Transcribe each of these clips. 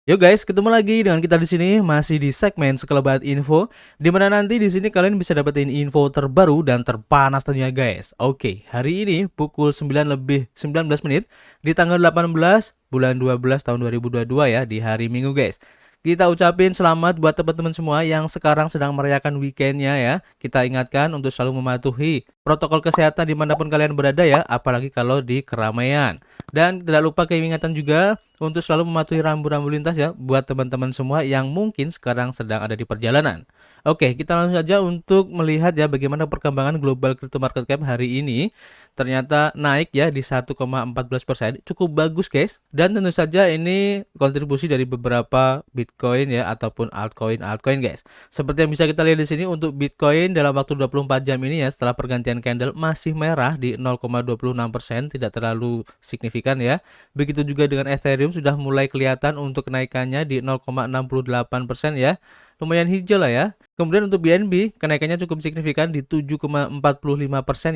Yo guys, ketemu lagi dengan kita di sini masih di segmen Sekelebat Info, di mana nanti di sini kalian bisa dapetin info terbaru dan terpanas tentunya guys. Oke, hari ini pukul 9 lebih 19 menit di tanggal 18 bulan 12 tahun 2022 ya, di hari Minggu guys. Kita ucapin selamat buat teman-teman semua yang sekarang sedang merayakan weekendnya ya. Kita ingatkan untuk selalu mematuhi protokol kesehatan dimanapun kalian berada ya, apalagi kalau di keramaian. Dan tidak lupa keingatan juga untuk selalu mematuhi rambu-rambu lintas ya buat teman-teman semua yang mungkin sekarang sedang ada di perjalanan. Oke, kita langsung saja untuk melihat ya bagaimana perkembangan global crypto market cap hari ini. Ternyata naik ya di 1,14%, cukup bagus guys. Dan tentu saja ini kontribusi dari beberapa Bitcoin ya ataupun altcoin guys. Seperti yang bisa kita lihat di sini untuk Bitcoin dalam waktu 24 jam ini ya setelah pergantian candle masih merah di 0,26%, tidak terlalu signifikan ya. Begitu juga dengan Ethereum sudah mulai kelihatan untuk kenaikannya di 0,68% ya. Lumayan hijau lah ya. Kemudian untuk BNB kenaikannya cukup signifikan di 7,45%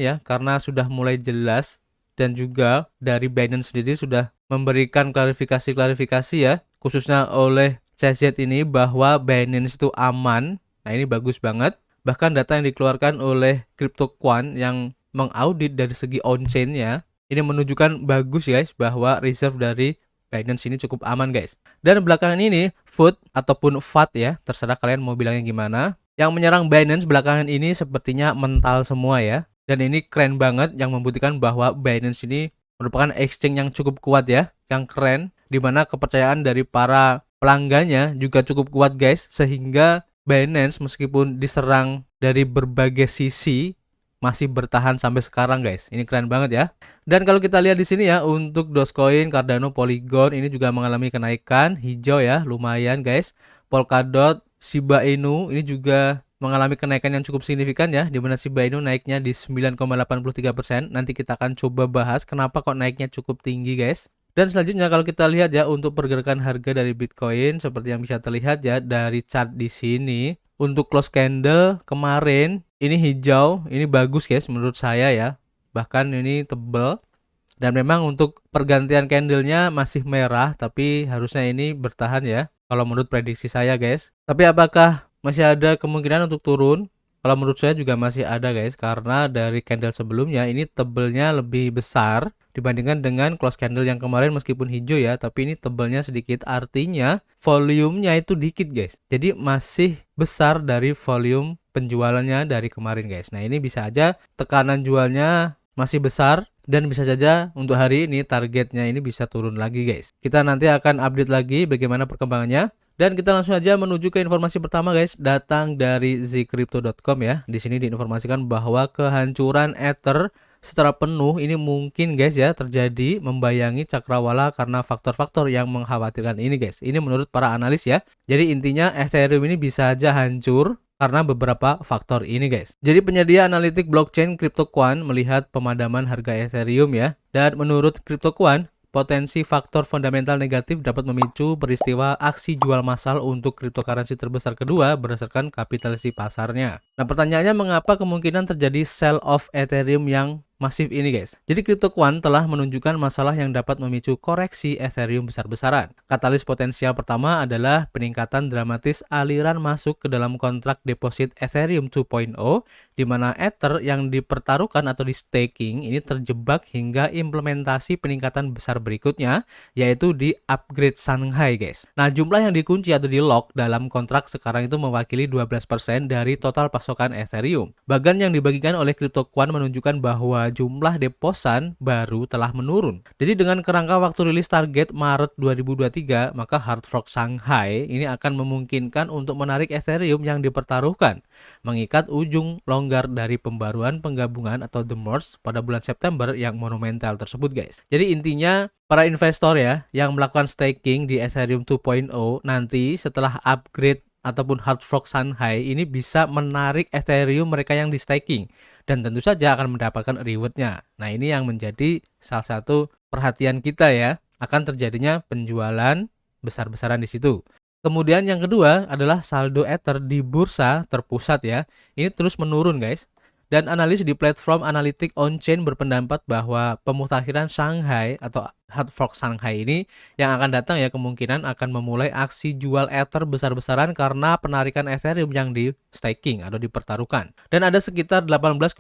ya, karena sudah mulai jelas dan juga dari Binance sendiri sudah memberikan klarifikasi ya, khususnya oleh CZ ini bahwa Binance itu aman. Nah, ini bagus banget. Bahkan data yang dikeluarkan oleh CryptoQuant yang mengaudit dari segi on-chain ya, ini menunjukkan bagus guys bahwa reserve dari Binance ini cukup aman guys. Dan belakangan ini FUD ataupun FAT ya, terserah kalian mau bilangnya gimana, yang menyerang Binance belakangan ini sepertinya mental semua ya. Dan ini keren banget yang membuktikan bahwa Binance ini merupakan exchange yang cukup kuat ya, yang keren, dimana kepercayaan dari para pelanggannya juga cukup kuat guys, sehingga Binance meskipun diserang dari berbagai sisi masih bertahan sampai sekarang guys. Ini keren banget ya. Dan kalau kita lihat di sini ya untuk Dogecoin, Cardano, Polygon ini juga mengalami kenaikan hijau ya, lumayan guys. Polkadot, Shiba Inu ini juga mengalami kenaikan yang cukup signifikan ya, di mana Shiba Inu naiknya di 9,83%. Nanti kita akan coba bahas kenapa kok naiknya cukup tinggi guys. Dan selanjutnya kalau kita lihat ya untuk pergerakan harga dari Bitcoin seperti yang bisa terlihat ya dari chart di sini. Untuk close candle kemarin ini hijau, ini bagus guys menurut saya ya. Bahkan ini tebal. Dan memang untuk pergantian candlenya masih merah, tapi harusnya ini bertahan ya. Kalau menurut prediksi saya guys. Tapi apakah masih ada kemungkinan untuk turun? Kalau menurut saya juga masih ada guys, karena dari candle sebelumnya ini tebelnya lebih besar dibandingkan dengan close candle yang kemarin meskipun hijau ya, tapi ini tebelnya sedikit, artinya volumenya itu dikit guys. Jadi masih besar dari volume penjualannya dari kemarin guys. Nah, ini bisa aja tekanan jualnya masih besar dan bisa saja untuk hari ini targetnya ini bisa turun lagi guys. Kita nanti akan update lagi bagaimana perkembangannya. Dan kita langsung aja menuju ke informasi pertama guys, datang dari zcrypto.com ya. Di sini diinformasikan bahwa kehancuran Ether secara penuh ini mungkin guys ya terjadi membayangi cakrawala karena faktor-faktor yang mengkhawatirkan ini guys. Ini menurut para analis ya. Jadi intinya Ethereum ini bisa aja hancur karena beberapa faktor ini guys. Jadi penyedia analitik blockchain CryptoQuant melihat pemadaman harga Ethereum ya. Dan menurut CryptoQuant, potensi faktor fundamental negatif dapat memicu peristiwa aksi jual massal untuk cryptocurrency terbesar kedua berdasarkan kapitalisasi pasarnya. Nah, pertanyaannya mengapa kemungkinan terjadi sell off Ethereum yang masif ini guys. Jadi CryptoQuant telah menunjukkan masalah yang dapat memicu koreksi Ethereum besar-besaran. Katalis potensial pertama adalah peningkatan dramatis aliran masuk ke dalam kontrak deposit Ethereum 2.0 di mana Ether yang dipertaruhkan atau di staking ini terjebak hingga implementasi peningkatan besar berikutnya, yaitu di upgrade Shanghai guys. Nah, jumlah yang dikunci atau di lock dalam kontrak sekarang itu mewakili 12% dari total pasokan Ethereum. Bagan yang dibagikan oleh CryptoQuant menunjukkan bahwa jumlah deposan baru telah menurun. Jadi dengan kerangka waktu rilis target Maret 2023, maka hard fork Shanghai ini akan memungkinkan untuk menarik Ethereum yang dipertaruhkan, mengikat ujung longgar dari pembaruan penggabungan atau the merge pada bulan September yang monumental tersebut guys. Jadi intinya para investor ya yang melakukan staking di Ethereum 2.0 nanti setelah upgrade ataupun hard fork Shanghai ini bisa menarik Ethereum mereka yang di staking dan tentu saja akan mendapatkan rewardnya. Nah, ini yang menjadi salah satu perhatian kita ya, akan terjadinya penjualan besar-besaran di situ. Kemudian yang kedua adalah saldo Ether di bursa terpusat ya. Ini terus menurun guys. Dan analis di platform analitik on-chain berpendapat bahwa pemutakhiran Shanghai atau hard fork Shanghai ini yang akan datang ya kemungkinan akan memulai aksi jual Ether besar-besaran karena penarikan Ethereum yang di staking atau dipertaruhkan. Dan ada sekitar 18,9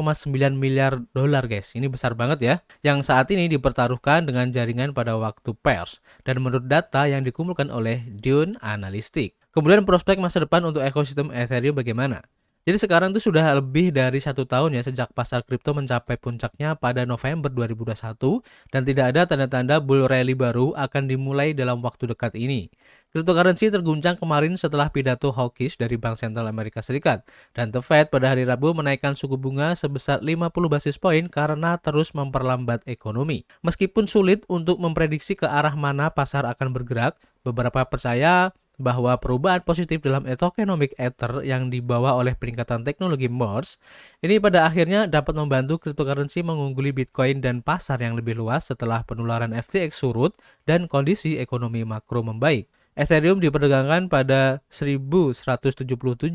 miliar dolar guys. Ini besar banget ya. Yang saat ini dipertaruhkan dengan jaringan pada waktu pers. Dan menurut data yang dikumpulkan oleh Dune Analytics. Kemudian prospek masa depan untuk ekosistem Ethereum bagaimana? Jadi sekarang itu sudah lebih dari 1 tahun ya sejak pasar kripto mencapai puncaknya pada November 2021 dan tidak ada tanda-tanda bull rally baru akan dimulai dalam waktu dekat ini. Cryptocurrency terguncang kemarin setelah pidato hawkish dari Bank Sentral Amerika Serikat dan The Fed pada hari Rabu menaikkan suku bunga sebesar 50 basis poin karena terus memperlambat ekonomi. Meskipun sulit untuk memprediksi ke arah mana pasar akan bergerak, beberapa percaya bahwa perubahan positif dalam tokenomic Ether yang dibawa oleh peningkatan teknologi Morse ini pada akhirnya dapat membantu cryptocurrency mengungguli Bitcoin dan pasar yang lebih luas setelah penularan FTX surut dan kondisi ekonomi makro membaik. Ethereum diperdagangkan pada 1.177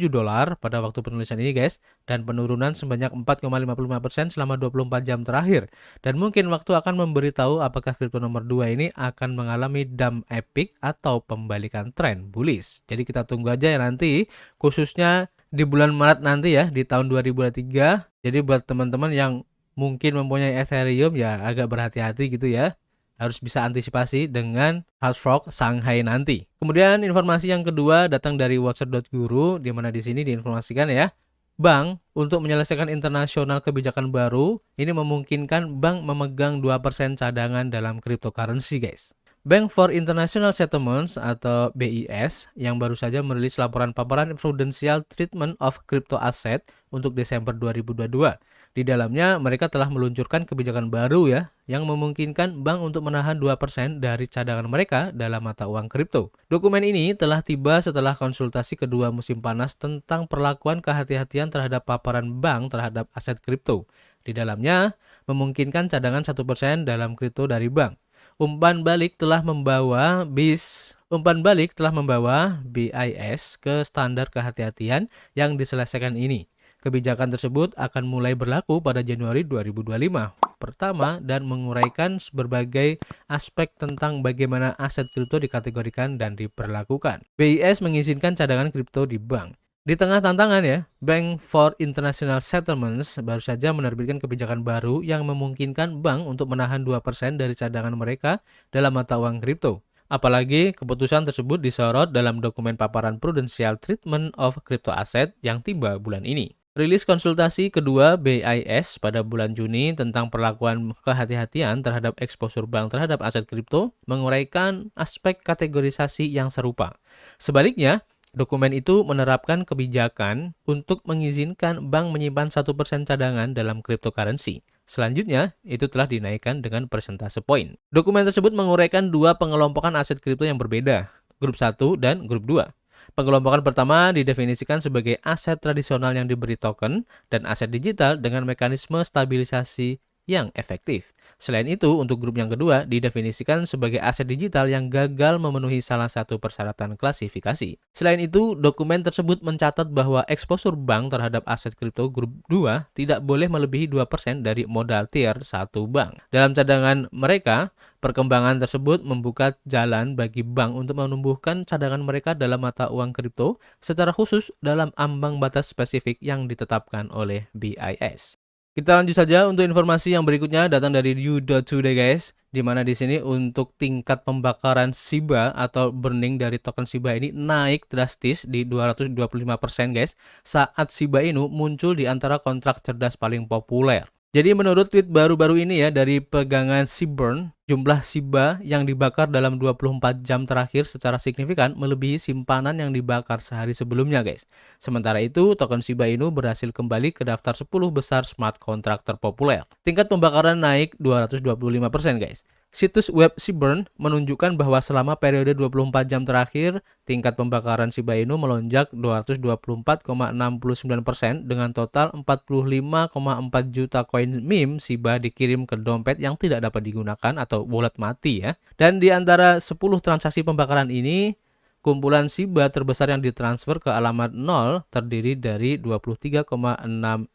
dolar pada waktu penulisan ini guys, dan penurunan sebanyak 4,55% selama 24 jam terakhir. Dan mungkin waktu akan memberitahu apakah kripto nomor 2 ini akan mengalami dump epic atau pembalikan tren bullish. Jadi kita tunggu aja ya nanti, khususnya di bulan Maret nanti ya, di tahun 2023. Jadi buat teman-teman yang mungkin mempunyai Ethereum ya agak berhati-hati gitu ya. Harus bisa antisipasi dengan hard fork Shanghai nanti. Kemudian informasi yang kedua datang dari watcher.guru di mana di sini diinformasikan ya, bank untuk menyelesaikan internasional kebijakan baru ini memungkinkan bank memegang 2% cadangan dalam cryptocurrency guys. Bank for International Settlements atau BIS yang baru saja merilis laporan paparan Prudential Treatment of Crypto Asset untuk Desember 2022. Di dalamnya mereka telah meluncurkan kebijakan baru ya yang memungkinkan bank untuk menahan 2% dari cadangan mereka dalam mata uang kripto. Dokumen ini telah tiba setelah konsultasi kedua musim panas tentang perlakuan kehati-hatian terhadap paparan bank terhadap aset kripto. Di dalamnya memungkinkan cadangan 1% dalam kripto dari bank. Umpan balik telah membawa BIS ke standar kehati-hatian yang diselesaikan ini. Kebijakan tersebut akan mulai berlaku pada Januari 2025 pertama dan menguraikan berbagai aspek tentang bagaimana aset kripto dikategorikan dan diperlakukan. BIS mengizinkan cadangan kripto di bank. Di tengah tantangan ya, Bank for International Settlements baru saja menerbitkan kebijakan baru yang memungkinkan bank untuk menahan 2% dari cadangan mereka dalam mata uang kripto. Apalagi keputusan tersebut disorot dalam dokumen paparan Prudential Treatment of Crypto Asset yang tiba bulan ini. Rilis konsultasi kedua BIS pada bulan Juni tentang perlakuan kehati-hatian terhadap eksposur bank terhadap aset kripto menguraikan aspek kategorisasi yang serupa. Sebaliknya, dokumen itu menerapkan kebijakan untuk mengizinkan bank menyimpan 1% cadangan dalam cryptocurrency. Selanjutnya, itu telah dinaikkan dengan persentase poin. Dokumen tersebut menguraikan dua pengelompokan aset kripto yang berbeda, grup 1 dan grup 2. Pengelompokan pertama didefinisikan sebagai aset tradisional yang diberi token dan aset digital dengan mekanisme stabilisasi yang efektif. Selain itu, untuk grup yang kedua didefinisikan sebagai aset digital yang gagal memenuhi salah satu persyaratan klasifikasi. Selain itu, dokumen tersebut mencatat bahwa eksposur bank terhadap aset kripto grup 2 tidak boleh melebihi 2% dari modal tier 1 bank. Dalam cadangan mereka, perkembangan tersebut membuka jalan bagi bank untuk menumbuhkan cadangan mereka dalam mata uang kripto secara khusus dalam ambang batas spesifik yang ditetapkan oleh BIS. Kita lanjut saja untuk informasi yang berikutnya datang dari You.Today guys, di mana di sini untuk tingkat pembakaran SHIBA atau burning dari token SHIBA ini naik drastis di 225% guys saat SHIBA Inu muncul di antara kontrak cerdas paling populer. Jadi menurut tweet baru-baru ini ya dari pegangan Seaburn, jumlah SHIBA yang dibakar dalam 24 jam terakhir secara signifikan melebihi simpanan yang dibakar sehari sebelumnya guys. Sementara itu, token Shiba Inu berhasil kembali ke daftar 10 besar smart contract terpopuler. Tingkat pembakaran naik 225% guys. Situs web Seaburn menunjukkan bahwa selama periode 24 jam terakhir, tingkat pembakaran Shiba Inu melonjak 224,69% dengan total 45,4 juta koin meme Shiba dikirim ke dompet yang tidak dapat digunakan atau wallet mati ya. Dan di antara 10 transaksi pembakaran ini, kumpulan Shiba terbesar yang ditransfer ke alamat 0 terdiri dari 23,6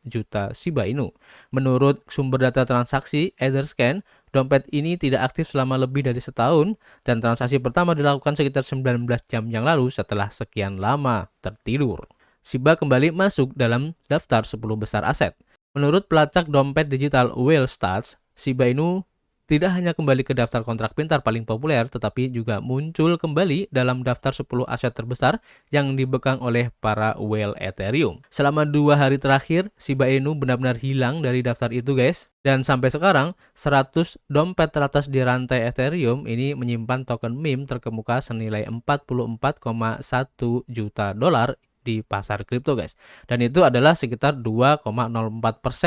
juta Shiba Inu. Menurut sumber data transaksi Etherscan, dompet ini tidak aktif selama lebih dari setahun dan transaksi pertama dilakukan sekitar 19 jam yang lalu setelah sekian lama tertidur. Shiba kembali masuk dalam daftar 10 besar aset. Menurut pelacak dompet digital WhaleStats, Shiba Inu tidak hanya kembali ke daftar kontrak pintar paling populer, tetapi juga muncul kembali dalam daftar 10 aset terbesar yang dipegang oleh para whale Ethereum. Selama 2 hari terakhir, Shiba Inu benar-benar hilang dari daftar itu guys. Dan sampai sekarang, 100 dompet teratas di rantai Ethereum ini menyimpan token meme terkemuka senilai 44,1 juta dolar di pasar kripto guys, dan itu adalah sekitar 2,04%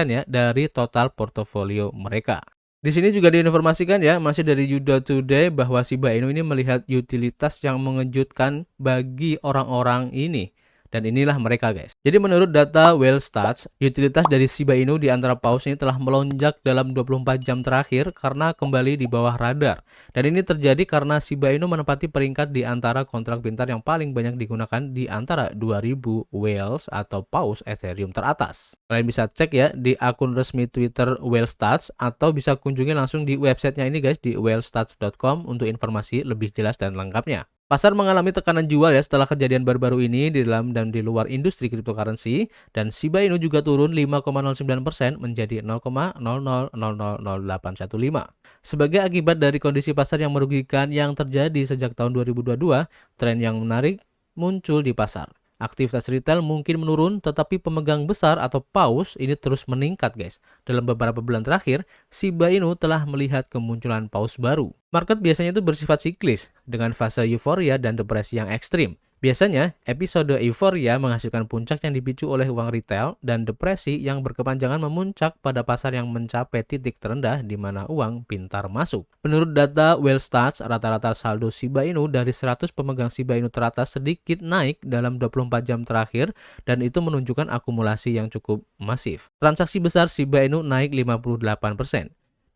ya dari total portofolio mereka. Di sini juga diinformasikan ya, masih dari Yudo Today, bahwa Shiba Inu ini melihat utilitas yang mengejutkan bagi orang-orang ini. Dan inilah mereka guys. Jadi menurut data WhaleStats, utilitas dari Shiba Inu di antara paus ini telah melonjak dalam 24 jam terakhir karena kembali di bawah radar. Dan ini terjadi karena Shiba Inu menempati peringkat di antara kontrak pintar yang paling banyak digunakan di antara 2000 whales atau paus Ethereum teratas. Kalian bisa cek ya di akun resmi Twitter WhaleStats atau bisa kunjungi langsung di websitenya ini guys, di whalestats.com untuk informasi lebih jelas dan lengkapnya. Pasar mengalami tekanan jual ya setelah kejadian baru-baru ini di dalam dan di luar industri cryptocurrency, dan Shiba Inu juga turun 5,09% menjadi 0,00000815. Sebagai akibat dari kondisi pasar yang merugikan yang terjadi sejak tahun 2022, tren yang menarik muncul di pasar. Aktivitas retail mungkin menurun, tetapi pemegang besar atau paus ini terus meningkat guys. Dalam beberapa bulan terakhir, Shiba Inu telah melihat kemunculan paus baru. Market biasanya itu bersifat siklis, dengan fase euforia dan depresi yang ekstrim. Biasanya, episode euforia menghasilkan puncak yang dipicu oleh uang retail dan depresi yang berkepanjangan memuncak pada pasar yang mencapai titik terendah di mana uang pintar masuk. Menurut data WhaleStats, rata-rata saldo Shiba Inu dari 100 pemegang Shiba Inu teratas sedikit naik dalam 24 jam terakhir, dan itu menunjukkan akumulasi yang cukup masif. Transaksi besar Shiba Inu naik 58%.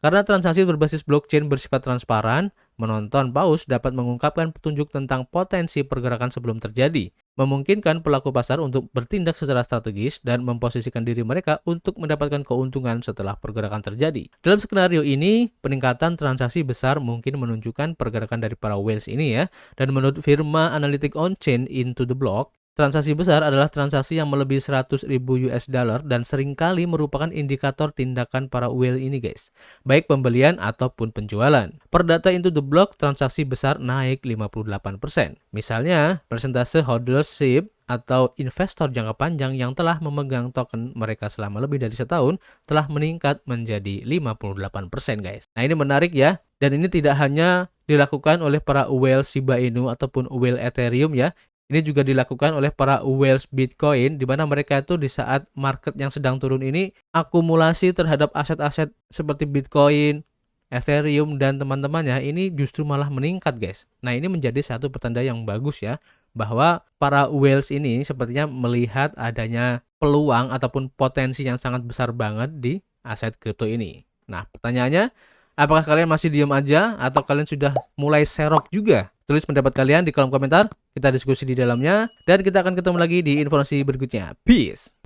Karena transaksi berbasis blockchain bersifat transparan, menonton paus dapat mengungkapkan petunjuk tentang potensi pergerakan sebelum terjadi, memungkinkan pelaku pasar untuk bertindak secara strategis dan memposisikan diri mereka untuk mendapatkan keuntungan setelah pergerakan terjadi. Dalam skenario ini, peningkatan transaksi besar mungkin menunjukkan pergerakan dari para whales ini ya, dan menurut firma analitik on-chain Into the Block, transaksi besar adalah transaksi yang melebihi 100.000 US dollar dan seringkali merupakan indikator tindakan para whale ini guys, baik pembelian ataupun penjualan. Per data Into the Block, transaksi besar naik 58%. Misalnya, persentase holdership atau investor jangka panjang yang telah memegang token mereka selama lebih dari setahun telah meningkat menjadi 58% guys. Nah ini menarik ya, dan ini tidak hanya dilakukan oleh para whale Shiba Inu ataupun whale Ethereum ya. Ini juga dilakukan oleh para whales Bitcoin, di mana mereka itu di saat market yang sedang turun ini akumulasi terhadap aset-aset seperti Bitcoin, Ethereum, dan teman-temannya ini justru malah meningkat guys. Nah ini menjadi satu pertanda yang bagus ya, bahwa para whales ini sepertinya melihat adanya peluang ataupun potensi yang sangat besar banget di aset kripto ini. Nah pertanyaannya, apakah kalian masih diam aja atau kalian sudah mulai serok juga? Tulis pendapat kalian di kolom komentar, kita diskusi di dalamnya, dan kita akan ketemu lagi di informasi berikutnya. Peace!